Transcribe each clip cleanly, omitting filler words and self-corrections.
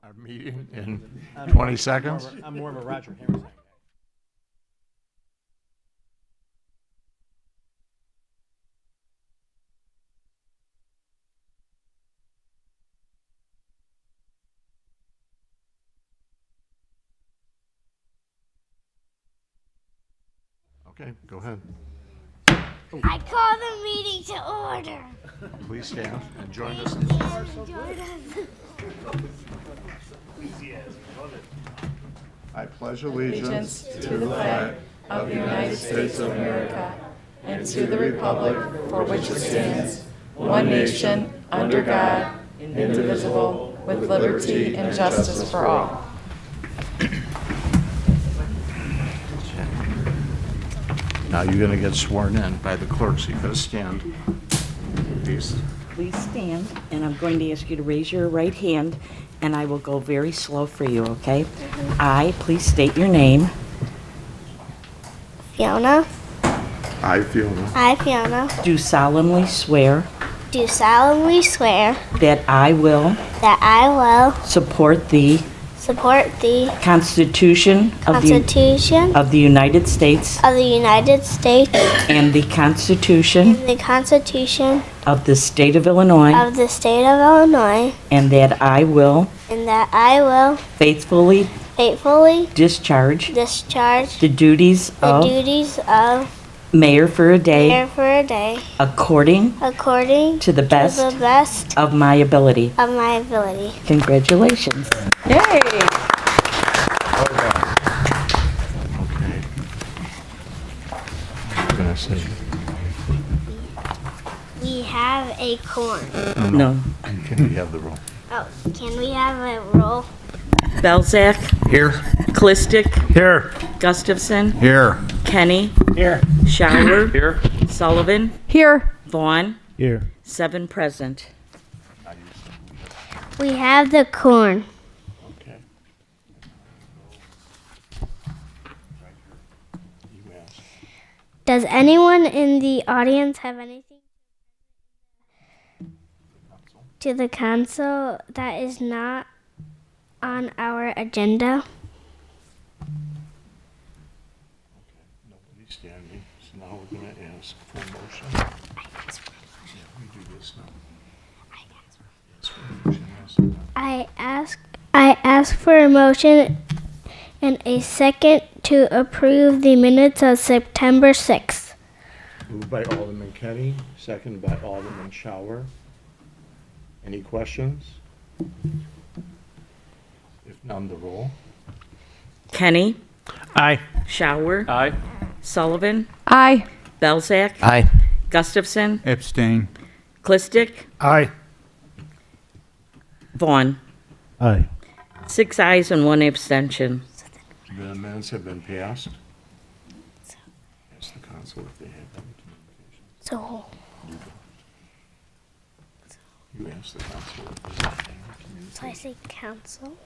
our meeting in 20 seconds? I'm more of a Roger Hammerstein guy. Okay, go ahead. I call the meeting to order. Please stand and join us. I pledge allegiance to the flag of the United States of America and to the republic for which it stands, one nation, under God, indivisible, with liberty and justice for all. Now you're going to get sworn in by the clerk, so you got to stand. Please. Please stand, and I'm going to ask you to raise your right hand, and I will go very slow for you, okay? I, please state your name. Fiona. I, Fiona, I, Fiona, Do solemnly swear do solemnly swear that I will that I will support the support the Constitution Constitution of the United States of the United States and the Constitution and the Constitution of the State of Illinois, of the State of Illinois, and that I will and that I will faithfully faithfully discharge discharge the duties the of duties of Mayor for a day mayor for a day according according to the to best the best of my ability. of my ability. Congratulations. Yay! Okay. I'm going to say, We have a corn. No. can we have the roll? Oh, can we have a roll? Belzak, Here. Clistic, Here. Gustafson, Here. Kenny, Here. Shower, Here. Sullivan, Here. Vaughn, Here. 7 present. We have the corn. Okay. You ask. Does anyone in the audience have anything to the council that is not on our agenda? Nobody's standing, so now we're going to ask for a motion. Yeah, we do this now. Ask for a motion, yes. I ask for a motion and a second to approve the minutes of September 6th. Moved by Alderman Kenny, seconded by Alderman Shower. Any questions? If none, the roll. Kenny, Aye. Shower, Aye. Sullivan, Aye. Belzak, Aye. Gustafson, Abstain. Clistic, Aye. Vaughn. Aye. 6 ayes and 1 abstention. The minutes have been passed. Ask the council if they have any communications. So, You ask the council if they have any communications. I say council.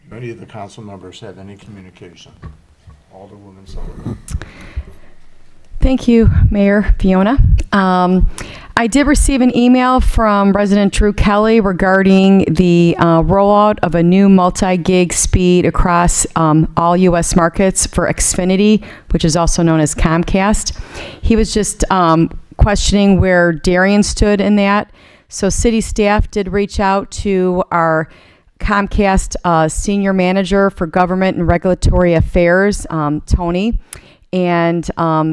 Do any of the council members have any communication? Alderwoman Sullivan. Thank you, Mayor Fiona. I did receive an email from resident Drew Kelly regarding the rollout of a new multi-gig speed across all U.S. markets for Xfinity, which is also known as Comcast. He was just questioning where Darien stood in that. So city staff did reach out to our Comcast senior manager for government and regulatory affairs, Tony. And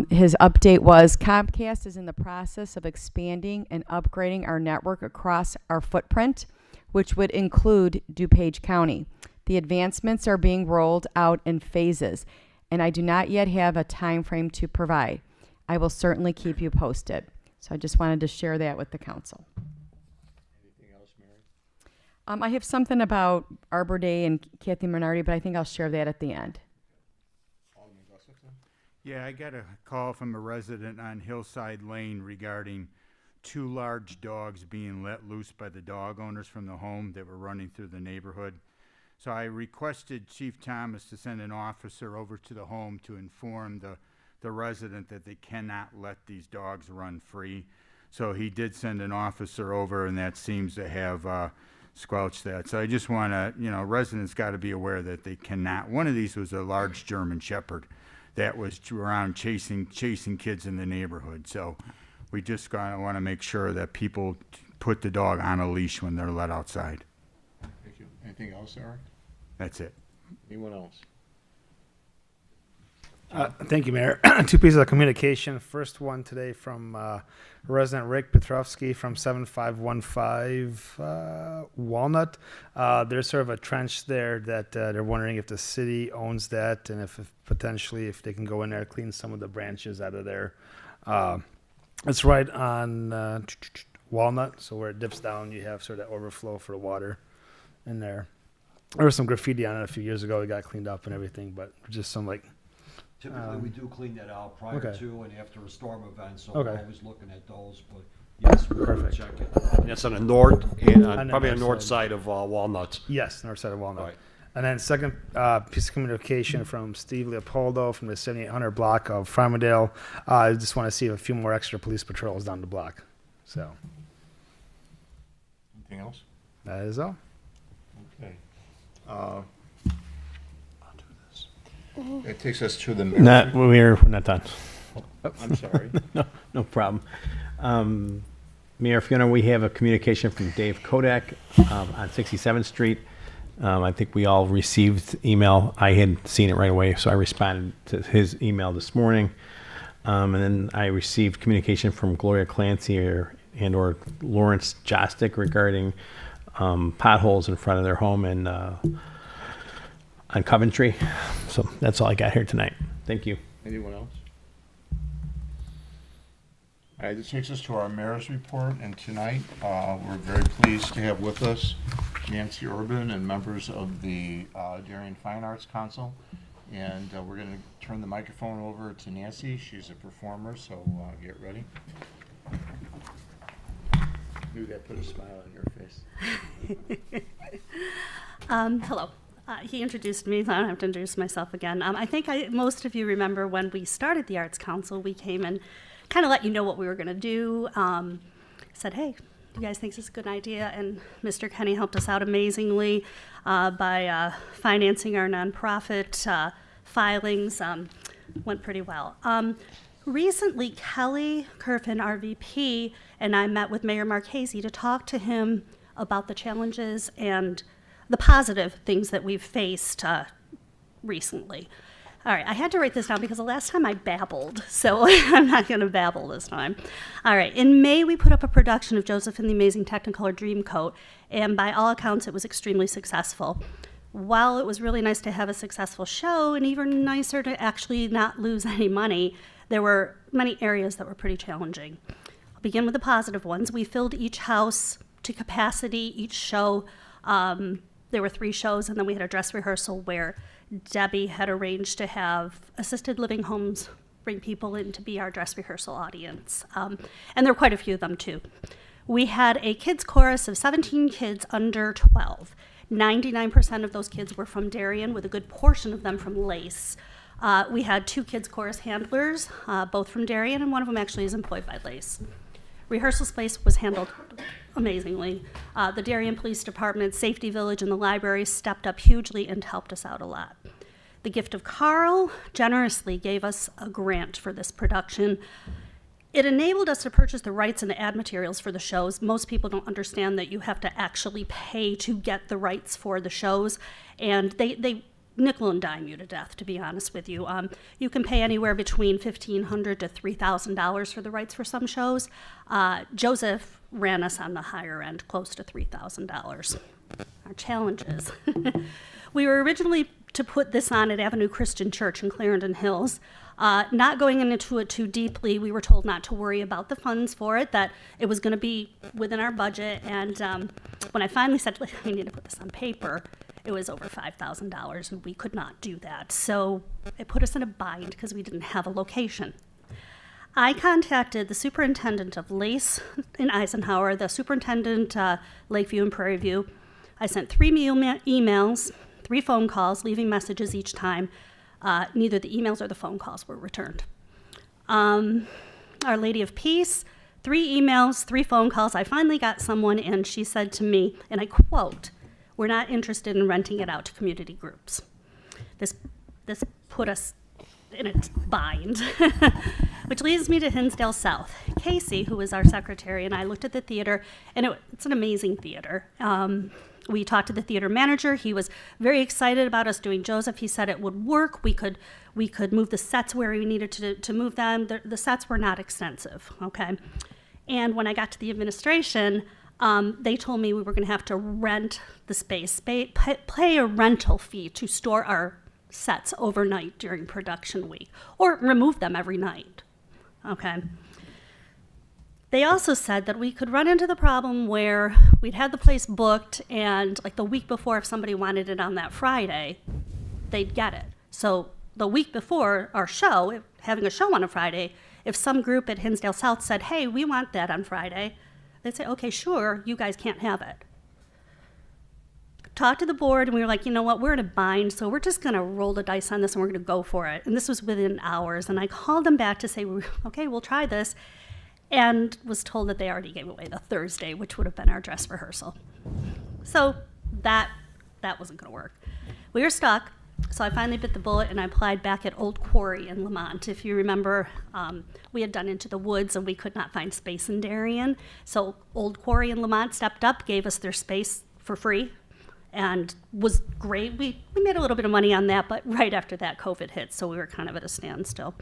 his update was Comcast is in the process of expanding and upgrading our network across our footprint, which would include DuPage County. The advancements are being rolled out in phases, and I do not yet have a time frame to provide. I will certainly keep you posted. So I just wanted to share that with the council. Anything else, Mary? I have something about Arbor Day and Kathy Minardi, but I think I'll share that at the end. Alderman Gustafson? Yeah, I got a call from a resident on Hillside Lane regarding 2 large dogs being let loose by the dog owners from the home that were running through the neighborhood. So I requested Chief Thomas to send an officer over to the home to inform the resident that they cannot let these dogs run free. So he did send an officer over, and that seems to have squelch that. So I just want to, residents got to be aware that they cannot. One of these was a large German Shepherd that was around chasing kids in the neighborhood. So we just want to make sure that people put the dog on a leash when they're let outside. Thank you. Anything else, Eric? That's it. Anyone else? Thank you, Mayor. Two pieces of communication. First one today from resident Rick Petrovsky from 7515 Walnut. There's sort of a trench there that they're wondering if the city owns that and if potentially if they can go in there, clean some of the branches out of there. It's right on Walnut, so where it dips down, you have sort of that overflow for the water in there. There was some graffiti on it a few years ago. It got cleaned up and everything, but just some Typically, we do clean that out prior okay. to and after a storm event, so Okay. we're always looking at those, but yes, we're gonna Perfect. check it. And that's on the north, and On the probably on the north north side of Walnut. yes, north side of Walnut. Right. And then second piece of communication from Steve Leopoldo from the 7800 block of Farmingdale. I just want to see a few more extra police patrols down the block. So Anything else? that is all. Okay. I'll do this. That takes us to the We're not done. I'm sorry. No problem. Mayor Fiona, we have a communication from Dave Kodak on 67th Street. I think we all received email. I had seen it right away, so I responded to his email this morning. And then I received communication from Gloria Clancy or Lawrence Jostick regarding potholes in front of their home and on Coventry. So that's all I got here tonight. Thank you. Anyone else? All right, this takes us to our mayor's report, and tonight we're very pleased to have with us Nancy Urban and members of the Darien Fine Arts Council. And we're going to turn the microphone over to Nancy. She's a performer, so get ready. Knew that put a smile on your face. Hello. He introduced me, so I don't have to introduce myself again. I think most of you remember when we started the Arts Council, we came and kind of let you know what we were going to do. Said, hey, you guys think this is a good idea? And Mr. Kenny helped us out amazingly by financing our nonprofit filings. Went pretty well. Recently, Kelly Kerfin, our VP, and I met with Mayor Marchese to talk to him about the challenges and the positive things that we've faced recently. All right, I had to write this down because the last time I babbled, so I'm not going to babble this time. All right, in May, we put up a production of Joseph and the Amazing Technicolor Dreamcoat, and by all accounts, it was extremely successful. While it was really nice to have a successful show, and even nicer to actually not lose any money, there were many areas that were pretty challenging. I'll begin with the positive ones. We filled each house to capacity, each show. There were 3 shows, and then we had a dress rehearsal where Debbie had arranged to have assisted living homes bring people in to be our dress rehearsal audience. And there were quite a few of them, too. We had a kids chorus of 17 kids under 12. 99% of those kids were from Darien, with a good portion of them from Lace. We had 2 kids chorus handlers, both from Darien, and one of them actually is employed by Lace. Rehearsal space was handled amazingly. The Darien Police Department, Safety Village, and the library stepped up hugely and helped us out a lot. The Gift of Carl generously gave us a grant for this production. It enabled us to purchase the rights and the ad materials for the shows. Most people don't understand that you have to actually pay to get the rights for the shows, and they nickel and dime you to death, to be honest with you. You can pay anywhere between $1,500 to $3,000 for the rights for some shows. Joseph ran us on the higher end, close to $3,000. Our challenges. We were originally to put this on at Avenue Christian Church in Clarendon Hills. Not going into it too deeply, we were told not to worry about the funds for it, that it was going to be within our budget. And when I finally said, we need to put this on paper, it was over $5,000, and we could not do that. So it put us in a bind because we didn't have a location. I contacted the superintendent of Lace in Eisenhower, the superintendent Lakeview and Prairie View. I sent 3 emails, 3 phone calls, leaving messages each time. Neither the emails or the phone calls were returned. Our Lady of Peace 3 emails, 3 phone calls. I finally got someone, and she said to me, and I quote, "We're not interested in renting it out to community groups." This put us in a bind, which leads me to Hinsdale South. Casey, who was our secretary, and I looked at the theater, and it's an amazing theater. We talked to the theater manager. He was very excited about us doing Joseph. He said it would work. We could move the sets where we needed to move them. The sets were not extensive, okay? And when I got to the administration, they told me we were going to have to rent the space, pay a rental fee to store our sets overnight during production week, or remove them every night, okay? They also said that we could run into the problem where we'd had the place booked, and like the week before, if somebody wanted it on that Friday, they'd get it. So the week before our show, having a show on a Friday, if some group at Hinsdale South said, "Hey, we want that on Friday," they'd say, "Okay, sure, you guys can't have it." Talked to the board, and we were like, you know what, we're in a bind, so we're just going to roll the dice on this, and we're going to go for it. And this was within hours, and I called them back to say, okay, we'll try this, and was told that they already gave away the Thursday, which would have been our dress rehearsal. So that wasn't going to work. We were stuck, so I finally bit the bullet, and I applied back at Old Quarry in Lamont. If you remember, we had done Into the Woods, and we could not find space in Darien. So Old Quarry in Lamont stepped up, gave us their space for free, and was great. We made a little bit of money on that, but right after that, COVID hit, so we were kind of at a standstill.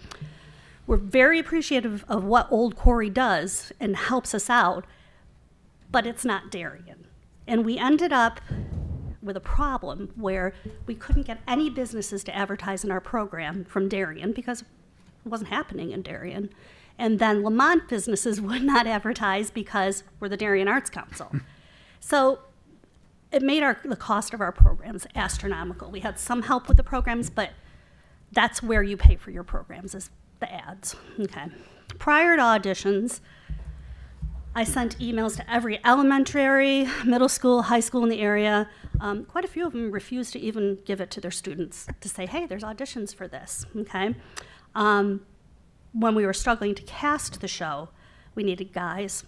We're very appreciative of what Old Quarry does and helps us out, but it's not Darien. And we ended up with a problem where we couldn't get any businesses to advertise in our program from Darien because it wasn't happening in Darien. And then Lamont businesses would not advertise because we're the Darien Arts Council. So it made the cost of our programs astronomical. We had some help with the programs, but that's where you pay for your programs, is the ads. Okay. Prior to auditions, I sent emails to every elementary, middle school, high school in the area. Quite a few of them refused to even give it to their students to say, hey, there's auditions for this, okay? When we were struggling to cast the show, we needed guys.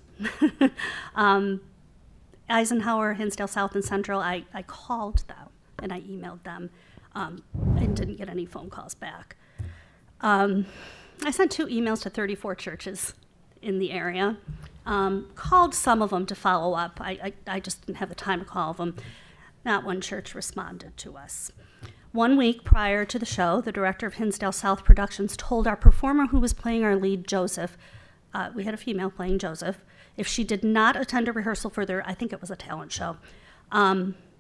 Eisenhower, Hinsdale South, and Central, I called them and I emailed them and didn't get any phone calls back. I sent 2 emails to 34 churches in the area, called some of them to follow up. I just didn't have the time to call them. Not one church responded to us. 1 week prior to the show, the director of Hinsdale South Productions told our performer who was playing our lead, Joseph, we had a female playing Joseph, if she did not attend a rehearsal further, I think it was a talent show,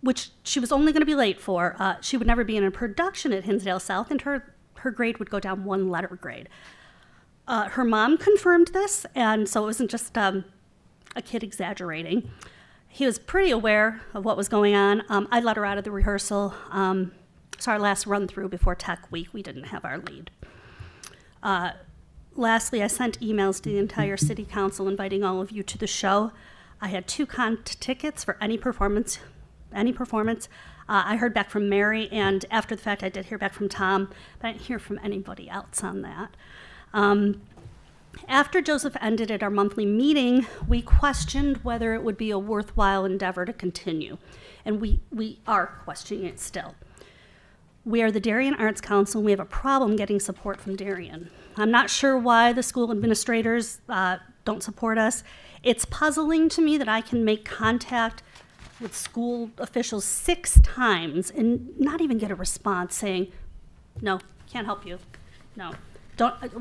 which she was only going to be late for, she would never be in a production at Hinsdale South, and her grade would go down 1 letter grade. Her mom confirmed this, and so it wasn't just a kid exaggerating. He was pretty aware of what was going on. I let her out of the rehearsal. It's our last run through before Tech Week. We didn't have our lead. Lastly, I sent emails to the entire city council inviting all of you to the show. I had 2 tickets for any performance. I heard back from Mary, and after the fact, I did hear back from Tom, but I didn't hear from anybody else on that. After Joseph ended at our monthly meeting, we questioned whether it would be a worthwhile endeavor to continue, and we are questioning it still. We are the Darien Arts Council, and we have a problem getting support from Darien. I'm not sure why the school administrators don't support us. It's puzzling to me that I can make contact with school officials 6 times and not even get a response saying, no, can't help you. No,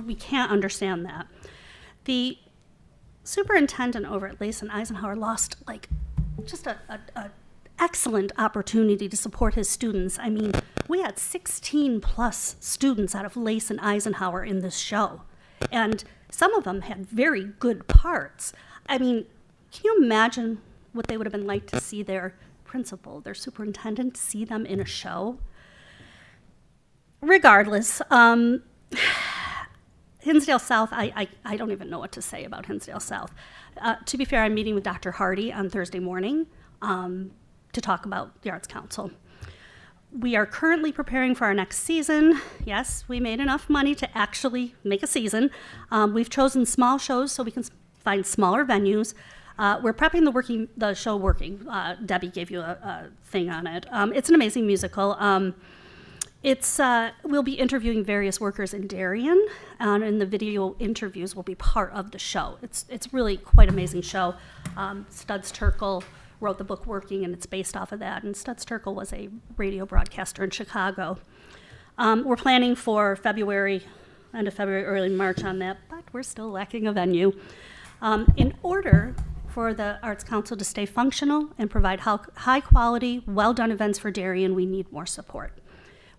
we can't understand that. The superintendent over at Lace and Eisenhower lost just a excellent opportunity to support his students. I mean, we had 16 plus students out of Lace and Eisenhower in this show, and some of them had very good parts. I mean, can you imagine what they would have been like to see their principal, their superintendent, see them in a show? Regardless, Hinsdale South, I don't even know what to say about Hinsdale South. To be fair, I'm meeting with Dr. Hardy on Thursday morning to talk about the Arts Council. We are currently preparing for our next season. Yes, we made enough money to actually make a season. We've chosen small shows so we can find smaller venues. We're prepping the show Working. Debbie gave you a thing on it. It's an amazing musical. We'll be interviewing various workers in Darien, and the video interviews will be part of the show. It's really quite an amazing show. Studs Terkel wrote the book Working, and it's based off of that. And Studs Terkel was a radio broadcaster in Chicago. We're planning for end of February, early March on that, but we're still lacking a venue. In order for the Arts Council to stay functional and provide high-quality, well-done events for Darien, we need more support.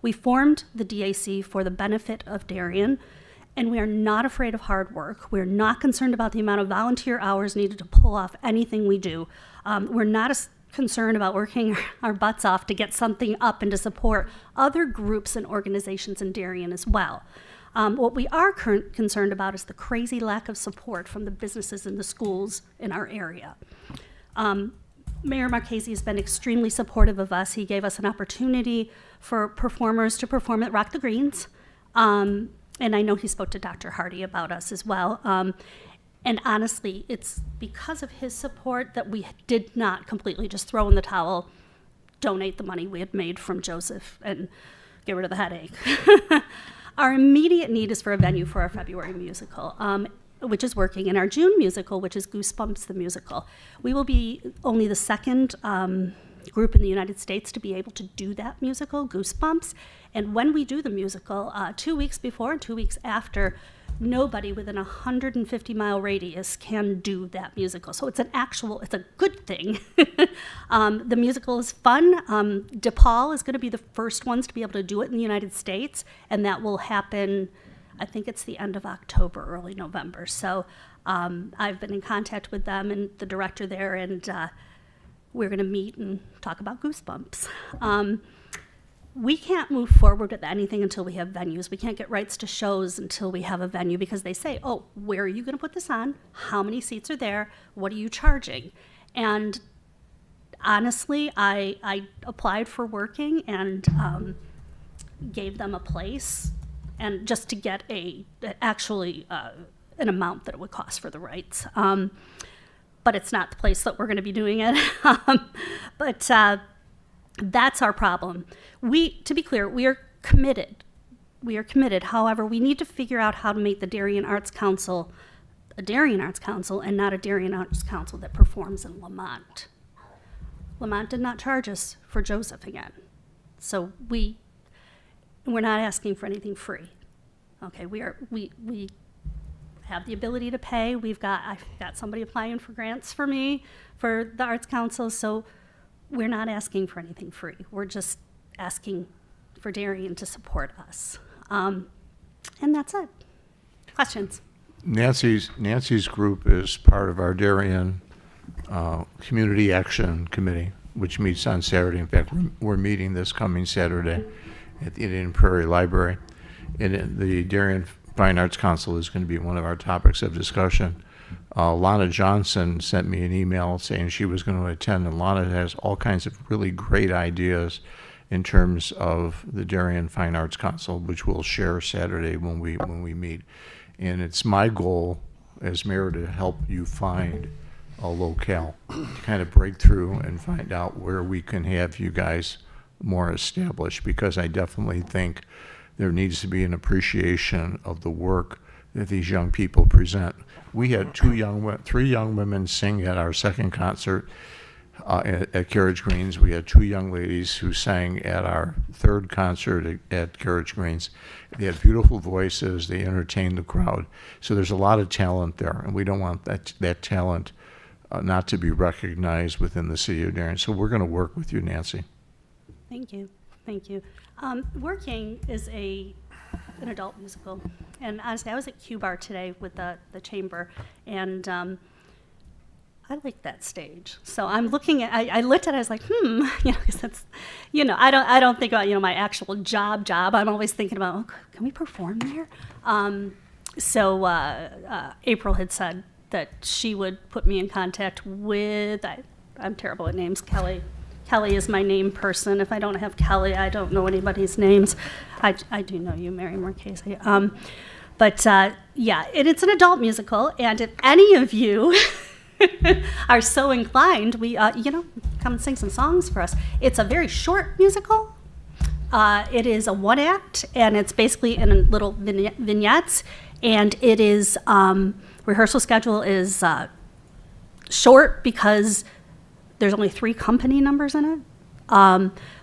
We formed the DAC for the benefit of Darien, and we are not afraid of hard work. We're not concerned about the amount of volunteer hours needed to pull off anything we do. We're not as concerned about working our butts off to get something up and to support other groups and organizations in Darien as well. What we are concerned about is the crazy lack of support from the businesses and the schools in our area. Mayor Marchese has been extremely supportive of us. He gave us an opportunity for performers to perform at Rock the Greens. And I know he spoke to Dr. Hardy about us as well. And honestly, it's because of his support that we did not completely just throw in the towel, donate the money we had made from Joseph, and get rid of the headache. Our immediate need is for a venue for our February musical, which is Working, and our June musical, which is Goosebumps the Musical. We will be only the second group in the United States to be able to do that musical, Goosebumps. And when we do the musical, 2 weeks before and 2 weeks after, nobody within a 150-mile radius can do that musical. So it's a good thing. The musical is fun. DePaul is going to be the first ones to be able to do it in the United States, and that will happen, I think it's the end of October, early November. So I've been in contact with them and the director there, and we're going to meet and talk about Goosebumps. We can't move forward with anything until we have venues. We can't get rights to shows until we have a venue, because they say, oh, where are you going to put this on? How many seats are there? What are you charging? And honestly, I applied for Working and gave them a place, and just to get an amount that it would cost for the rights. But it's not the place that we're going to be doing it. But that's our problem. To be clear, we are committed. We are committed. However, we need to figure out how to make the Darien Arts Council a Darien Arts Council and not a Darien Arts Council that performs in Lamont. Lamont did not charge us for Joseph again. So we're not asking for anything free. Okay, we have the ability to pay. I've got somebody applying for grants for me for the Arts Council, so we're not asking for anything free. We're just asking for Darien to support us. And that's it. Questions? Nancy's group is part of our Darien Community Action Committee, which meets on Saturday. In fact, we're meeting this coming Saturday at the Indian Prairie Library. And the Darien Fine Arts Council is going to be one of our topics of discussion. Lana Johnson sent me an email saying she was going to attend, and Lana has all kinds of really great ideas in terms of the Darien Fine Arts Council, which we'll share Saturday when we meet. And it's my goal as mayor to help you find a locale, to kind of break through and find out where we can have you guys more established, because I definitely think there needs to be an appreciation of the work that these young people present. We had three young women sing at our second concert at Carriage Greens. We had two young ladies who sang at our third concert at Carriage Greens. They had beautiful voices. They entertained the crowd. So there's a lot of talent there, and we don't want that talent not to be recognized within the city of Darien. So we're going to work with you, Nancy. Thank you. Working is an adult musical, and honestly, I was at Q Bar today with the chamber, and I like that stage. So I'm looking at. I looked at it. I was like, because that's, I don't think about my actual job. I'm always thinking about, can we perform there? So April had said that she would put me in contact with. I'm terrible at names. Kelly is my name person. If I don't have Kelly, I don't know anybody's names. I do know you, Mary Marchese. But yeah, it's an adult musical, and if any of you are so inclined, come and sing some songs for us. It's a very short musical. It is a one act, and it's basically in little vignettes, and it is, rehearsal schedule is short because there's only 3 company numbers in it.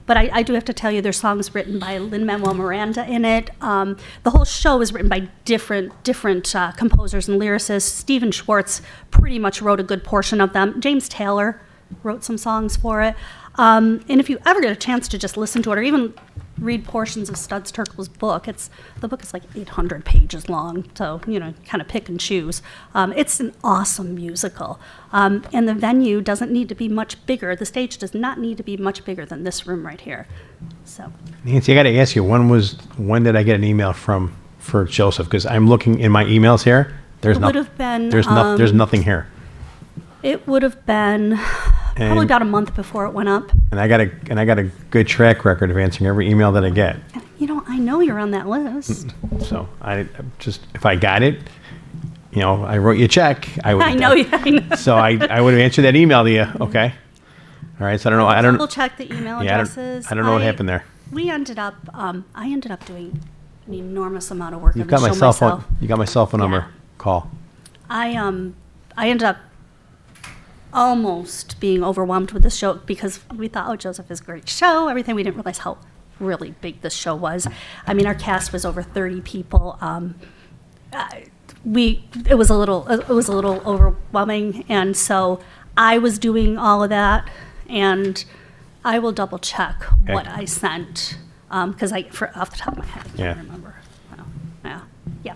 But I do have to tell you, there's songs written by Lin-Manuel Miranda in it. The whole show is written by different composers and lyricists. Stephen Schwartz pretty much wrote a good portion of them. James Taylor wrote some songs for it. And if you ever get a chance to just listen to it, or even read portions of Studs Terkel's book, the book is like 800 pages long, so kind of pick and choose. It's an awesome musical, and the venue doesn't need to be much bigger. The stage does not need to be much bigger than this room right here. So, Nancy, I got to ask you, when did I get an email for Joseph? Because I'm looking in my emails here. There's it would have been. There's nothing here. It would have been probably And- about a month before it went up. And I got a good track record of answering every email that I get. I know you're on that list. So if I got it, I wrote you a check. I would. I know. So I would have answered that email to you. Okay. All right. So I don't know. I don't. Double check the email Yeah, addresses. I don't know what happened there. I ended up doing an enormous amount of work You've on got the my show cell myself. phone. You got my cell phone number. Yeah. Call. I ended up almost being overwhelmed with this show because we thought, oh, Joseph is a great show, everything. We didn't realize how really big this show was. I mean, our cast was over 30 people. It was a little overwhelming, and so I was doing all of that, and I will double check Okay. what I sent because off the top of my head, I Yeah. can't remember. Yeah.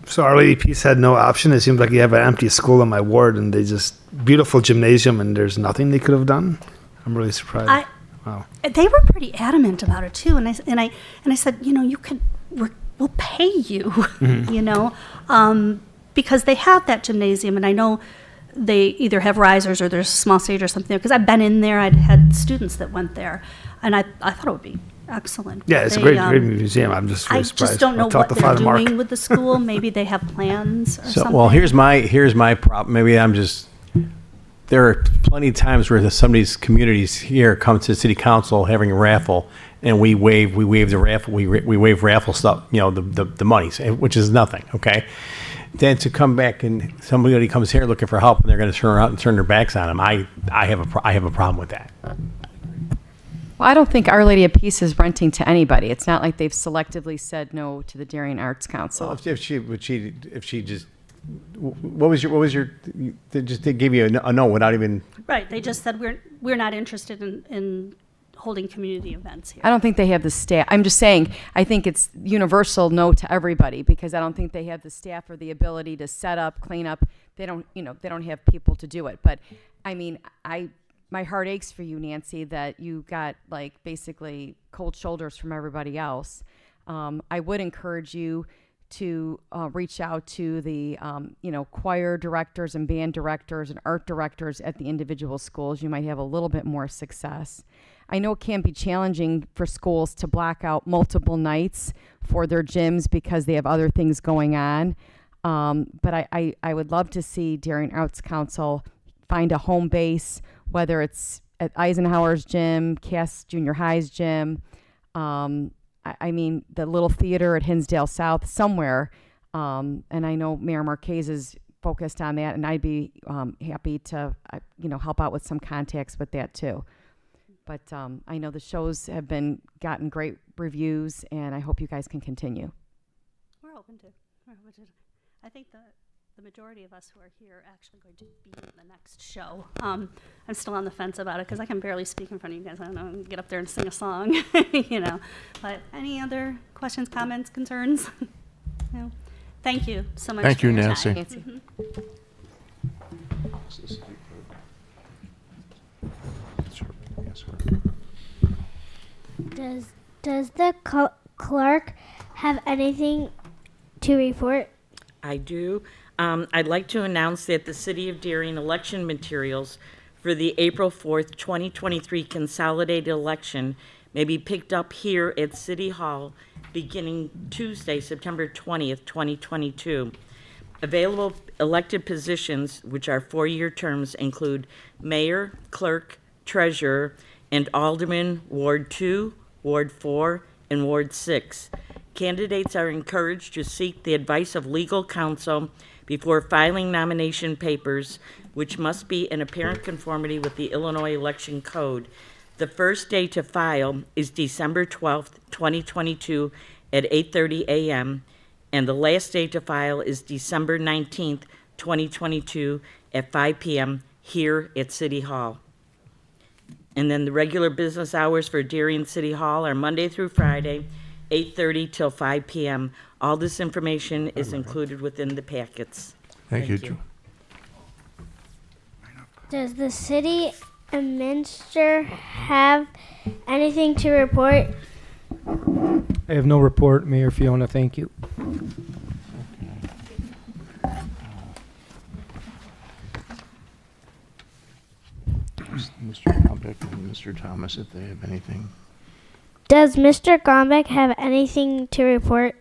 So Our Lady Peace had no option. It seems like you have an empty school in my ward, and they just beautiful gymnasium, and there's nothing they could have done. I'm really surprised. Wow. They were pretty adamant about it too, and I said, we'll pay you, because they have that gymnasium, and I know they either have risers or there's a small stage or something. Because I've been in there, I'd had students that went there, and I thought it would be excellent. Yeah, it's a They, great museum. I'm just really I surprised. just don't know I'll talk what to they're Father Mark. doing with the school. Maybe they have plans or So, something. well, here's my problem. Maybe I'm just. There are plenty of times where some of these communities here come to city council having a raffle, and we waive the raffle. We waive raffle stuff. The monies, which is nothing. Okay. Then to come back and somebody comes here looking for help, and they're going to turn around and turn their backs on them. I have a problem with that. Well, I don't think Our Lady of Peace is renting to anybody. It's not like they've selectively said no to the Darien Arts Council. Well, if she just. What was your? They gave you a no without even. Right. They just said we're not interested in holding community events here. I don't think they have the staff. I'm just saying, I think it's universal no to everybody because I don't think they have the staff or the ability to set up, clean up. They don't have people to do it. But I mean, my heart aches for you, Nancy, that you got like basically cold shoulders from everybody else. I would encourage you to reach out to the choir directors and band directors and art directors at the individual schools. You might have a little bit more success. I know it can be challenging for schools to block out multiple nights for their gyms because they have other things going on. But I would love to see Darien Arts Council find a home base, whether it's at Eisenhower's gym, Cass Junior High's gym, I mean, the little theater at Hinsdale South, somewhere. And I know Mayor Marquez is focused on that, and I'd be happy to, help out with some contacts with that too. But I know the shows have gotten great reviews, and I hope you guys can continue. We're open to. I think the majority of us who are here are actually going to be in the next show. I'm still on the fence about it because I can barely speak in front of you guys. I don't know, get up there and sing a song, But any other questions, comments, concerns? No. Thank you so much. Thank for you, your Nancy. time. Does the clerk have anything to report? I do. I'd like to announce that the City of Darien election materials for the April 4th, 2023 consolidated election may be picked up here at City Hall beginning Tuesday, September 20th, 2022. Available elected positions, which are 4-year terms, include mayor, clerk, treasurer, and alderman, Ward 2, Ward 4, and Ward 6. Candidates are encouraged to seek the advice of legal counsel before filing nomination papers, which must be in apparent conformity with the Illinois Election Code. The first day to file is December 12th, 2022 at 8:30 a.m., and the last day to file is December 19th, 2022 at 5 p.m. here at City Hall. And then the regular business hours for Darien City Hall are Monday through Friday, 8:30 till 5 p.m. All this information is included within the packets. Thank you, Joe. Does the city administrator have anything to report? I have no report, Mayor Fiona. Thank you. Mr. Combeck and Mr. Thomas, if they have anything. Does Mr. Gombeck have anything to report?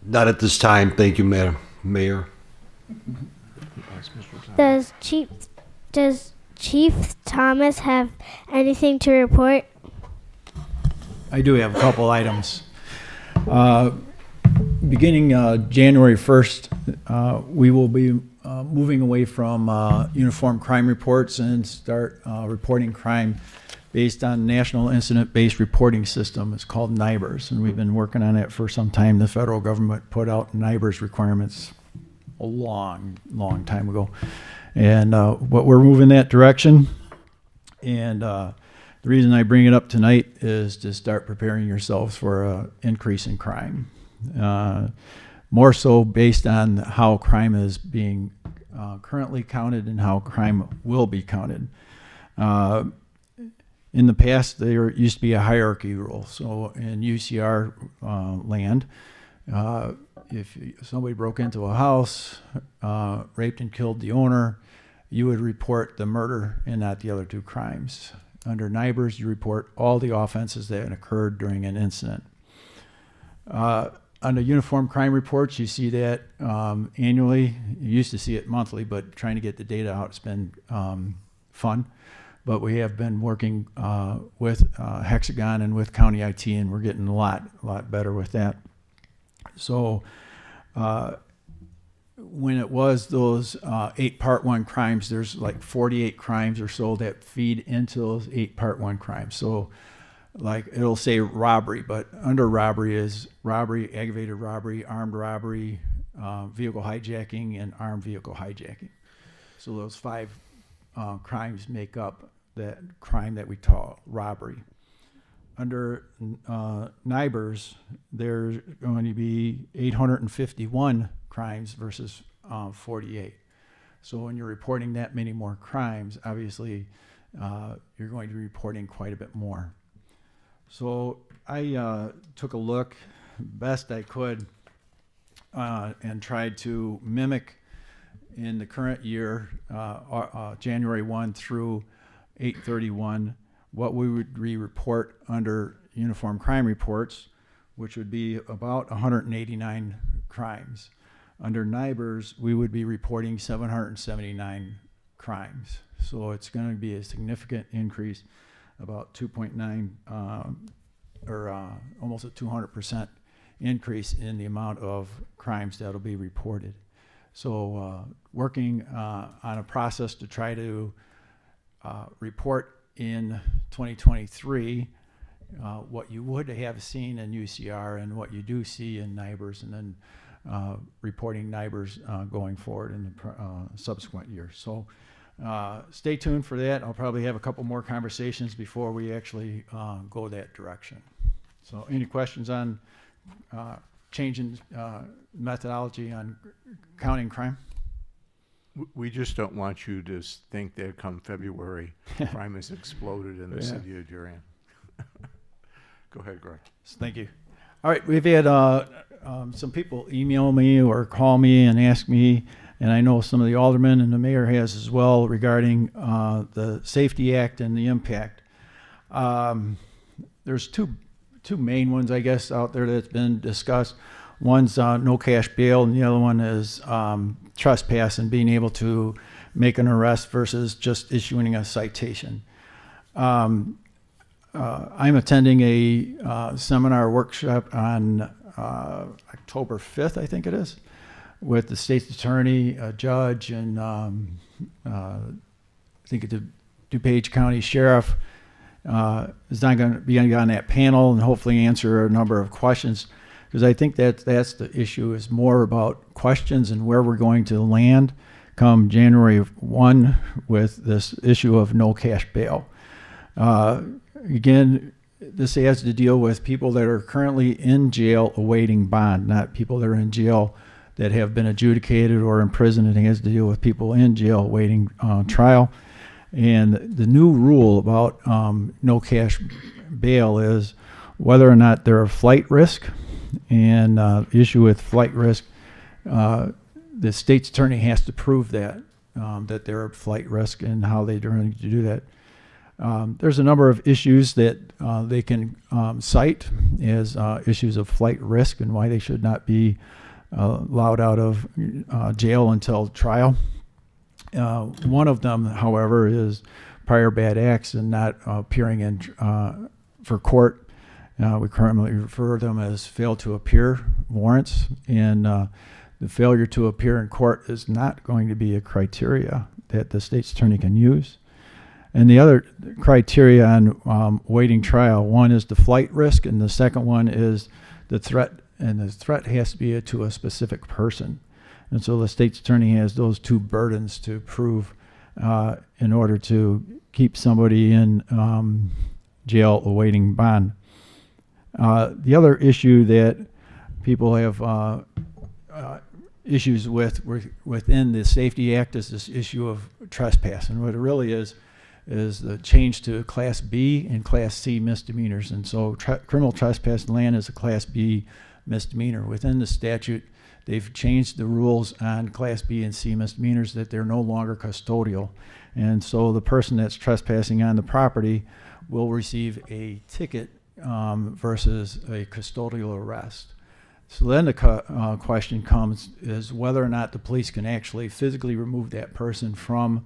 Not at this time. Thank you, Mayor. Yes, Mr. Thomas. Does Chief Thomas have anything to report? I do have a couple items. Beginning January 1st, we will be moving away from uniform crime reports and start reporting crime based on National Incident-Based Reporting System. It's called NIBRS, and we've been working on it for some time. The federal government put out NIBRS requirements a long time ago. And but we're moving that direction. And the reason I bring it up tonight is to start preparing yourselves for an increase in crime. More so based on how crime is being currently counted and how crime will be counted. In the past, there used to be a hierarchy rule. So in UCR land, if somebody broke into a house, raped and killed the owner, you would report the murder and not the other two crimes. Under NIBRS, you report all the offenses that occurred during an incident. Under uniform crime reports, you see that annually. You used to see it monthly, but trying to get the data out has been fun. But we have been working with Hexagon and with County IT, and we're getting a lot better with that. So when it was those 8 Part 1 crimes, there's like 48 crimes or so that feed into those 8 Part 1 crimes. So like it'll say robbery, but under robbery is robbery, aggravated robbery, armed robbery, vehicle hijacking, and armed vehicle hijacking. So those 5 crimes make up that crime that we call robbery. Under NIBRS, there's going to be 851 crimes versus 48. So when you're reporting that many more crimes, obviously you're going to be reporting quite a bit more. So I took a look best I could and tried to mimic in the current year, January 1 through 8/31, what we would report under uniform crime reports, which would be about 189 crimes. Under NIBRS, we would be reporting 779 crimes. So it's going to be a significant increase, about 2.9 or almost a 200% increase in the amount of crimes that will be reported. So working on a process to try to report in 2023 what you would have seen in UCR and what you do see in NIBRS, and then reporting NIBRS going forward in the subsequent years. So stay tuned for that. I'll probably have a couple more conversations before we actually go that direction. So any questions on changing methodology on counting crime? We just don't want you to think that come February, crime has exploded in the city of Darien. Go ahead, Greg. Thank you. All right, we've had some people email me or call me and ask me, and I know some of the aldermen and the mayor has as well, regarding the Safety Act and the impact. there's two main ones, I guess, out there that's been discussed. One's no cash bail, and the other one is trespass and being able to make an arrest versus just issuing a citation. I'm attending a seminar workshop on October 5th, I think it is, with the state's attorney, a judge, and I think the DuPage County Sheriff is not going to be on that panel and hopefully answer a number of questions, because I think that's the issue, is more about questions and where we're going to land come January 1 with this issue of no cash bail. Again, this has to deal with people that are currently in jail awaiting bond, not people that are in jail that have been adjudicated or in prison. It has to deal with people in jail awaiting trial. And the new rule about no cash bail is whether or not they're a flight risk. And issue with flight risk, the state's attorney has to prove that they're a flight risk and how they're going to do that. There's a number of issues that they can cite as issues of flight risk and why they should not be allowed out of jail until trial. One of them, however, is prior bad acts and not appearing in for court. We currently refer to them as fail to appear warrants, and the failure to appear in court is not going to be a criteria that the state's attorney can use. And the other criteria on waiting trial, one is the flight risk, and the second one is the threat, and the threat has to be to a specific person. And so the state's attorney has those two burdens to prove in order to keep somebody in jail awaiting bond. The other issue that people have issues with within the Safety Act is this issue of trespass. And what it really is the change to Class B and Class C misdemeanors. And so criminal trespass in land is a Class B misdemeanor. Within the statute, they've changed the rules on Class B and C misdemeanors that they're no longer custodial. And so the person that's trespassing on the property will receive a ticket versus a custodial arrest. So then the question comes is whether or not the police can actually physically remove that person from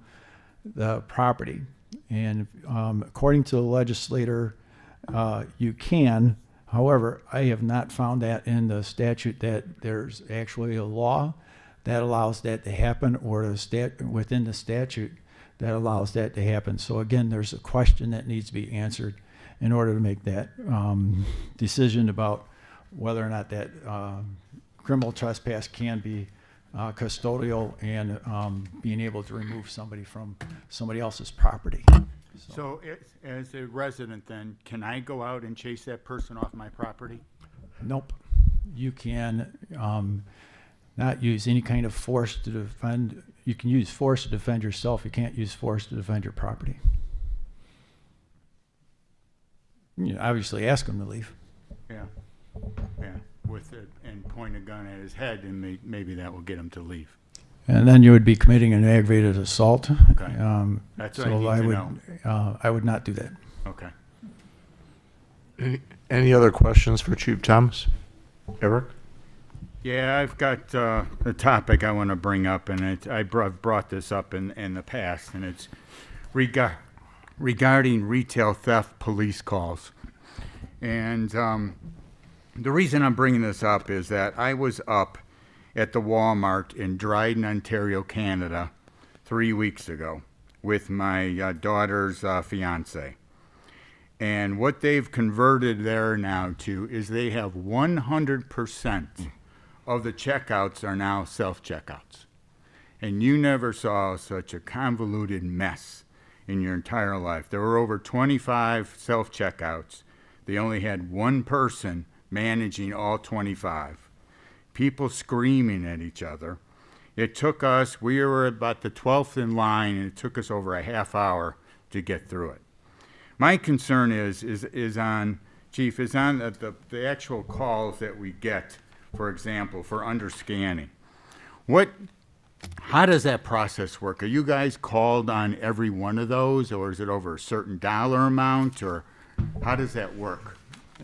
the property. And according to the legislator, you can. However, I have not found that in the statute that there's actually a law that allows that to happen, or within the statute that allows that to happen. So again, there's a question that needs to be answered in order to make that decision about whether or not that criminal trespass can be custodial and being able to remove somebody from somebody else's property. So as a resident then, can I go out and chase that person off my property? Nope. You can not use any kind of force to defend. You can use force to defend yourself. You can't use force to defend your property. You obviously ask him to leave. Yeah, with it, and point a gun at his head, and maybe that will get him to leave. And then you would be committing an aggravated assault. Okay. That's what so I need to know. I would not do that. Okay. Any other questions for Chief Thomas? Eric? Yeah, I've got a topic I want to bring up, and I've brought this up in the past, and it's regarding retail theft police calls. And the reason I'm bringing this up is that I was up at the Walmart in Dryden, Ontario, Canada, 3 weeks ago with my daughter's fiance. And what they've converted there now to is they have 100% of the checkouts are now self-checkouts. And you never saw such a convoluted mess in your entire life. There were over 25 self-checkouts. They only had one person managing all 25. People screaming at each other. It took us, we were about the 12th in line, and it took us over a half hour to get through it. My concern is on, Chief, is on the actual calls that we get, for example, for underscanning. How does that process work? Are you guys called on every one of those, or is it over a certain dollar amount, or How does that work?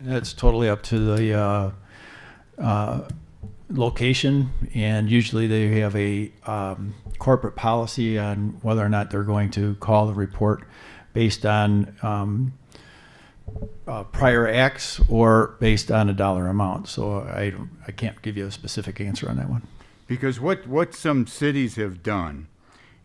It's totally up to the location, and usually they have a corporate policy on whether or not they're going to call the report based on prior acts or based on a dollar amount. So I can't give you a specific answer on that one. Because what some cities have done,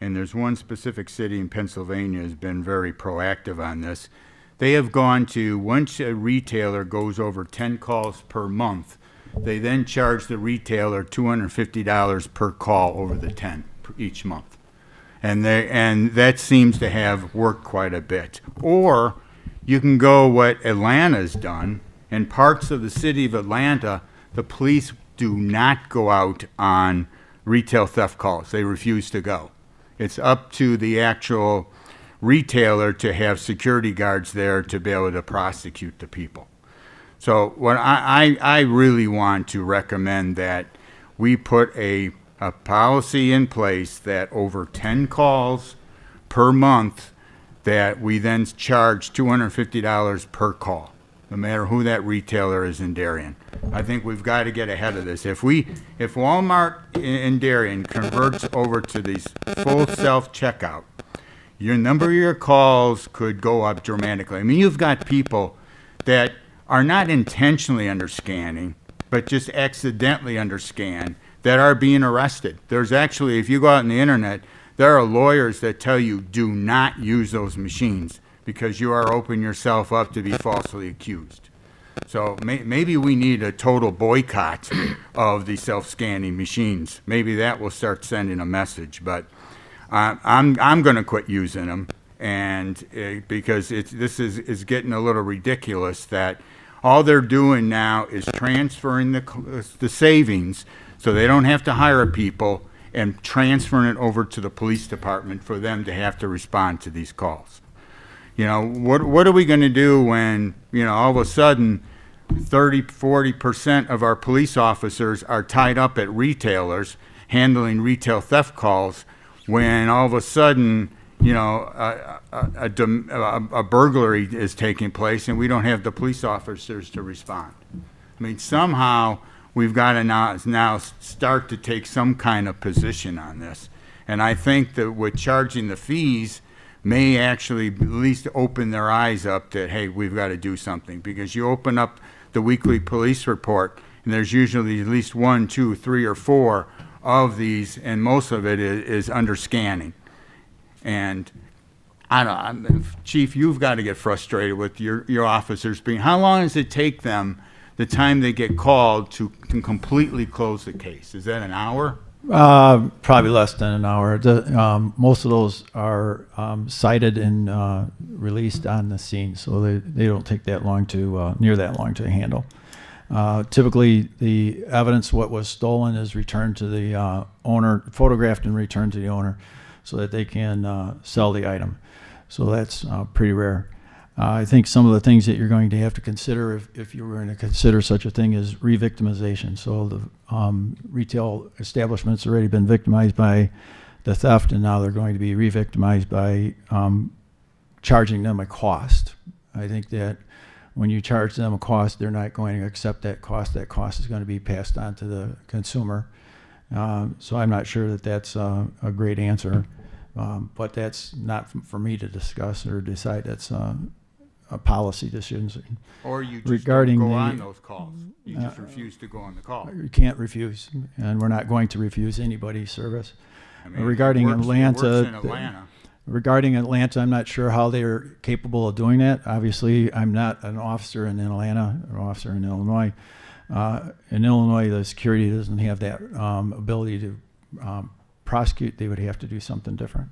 and there's one specific city in Pennsylvania has been very proactive on this, they have gone to, once a retailer goes over 10 calls per month, they then charge the retailer $250 per call over the 10 each month. And that seems to have worked quite a bit. Or you can go what Atlanta's done. In parts of the city of Atlanta, the police do not go out on retail theft calls. They refuse to go. It's up to the actual retailer to have security guards there to be able to prosecute the people. So what I really want to recommend that we put a policy in place that over 10 calls per month, that we then charge $250 per call, no matter who that retailer is in Darien. I think we've got to get ahead of this. If Walmart in Darien converts over to these full self-checkout, your number of your calls could go up dramatically. I mean, you've got people that are not intentionally underscanning, but just accidentally underscan, that are being arrested. There's actually, if you go out on the internet, there are lawyers that tell you do not use those machines because you are opening yourself up to be falsely accused. So maybe we need a total boycott of the self-scanning machines. Maybe that will start sending a message, but I'm going to quit using them, and because this is getting a little ridiculous that all they're doing now is transferring the savings so they don't have to hire people and transferring it over to the police department for them to have to respond to these calls. You know, what are we going to do when, you know, all of a sudden 30-40% of our police officers are tied up at retailers handling retail theft calls, when all of a sudden, you know, a burglary is taking place and we don't have the police officers to respond? I mean, somehow we've got to now start to take some kind of position on this. And I think that with charging the fees may actually at least open their eyes up that, hey, we've got to do something. Because you open up the weekly police report and there's usually at least 1, 2, 3, or 4 of these, and most of it is under scanning. And I don't know, Chief, you've got to get frustrated with your officers being, how long does it take them, the time they get called, to completely close the case? Is that an hour? Probably less than an hour. Most of those are cited and released on the scene, so they don't take that long to near that long to handle. Typically, the evidence, what was stolen, is returned to the owner, photographed and returned to the owner, so that they can sell the item. So that's pretty rare. I think some of the things that you're going to have to consider, if you were going to consider such a thing, is re-victimization. So the retail establishment's already been victimized by the theft, and now they're going to be re-victimized by charging them a cost. I think that when you charge them a cost, they're not going to accept that cost. That cost is going to be passed on to the consumer. So I'm not sure that that's a great answer, but that's not for me to discuss or decide. That's a policy decision. Or you just regarding don't go on those calls. You just refuse to go on the call. You can't refuse, and we're not going to refuse anybody's service. I mean, Regarding it works Atlanta, in Atlanta. Regarding Atlanta, I'm not sure how they are capable of doing that. Obviously, I'm not an officer in Atlanta, an officer in Illinois. In Illinois, the security doesn't have that ability to prosecute. They would have to do something different.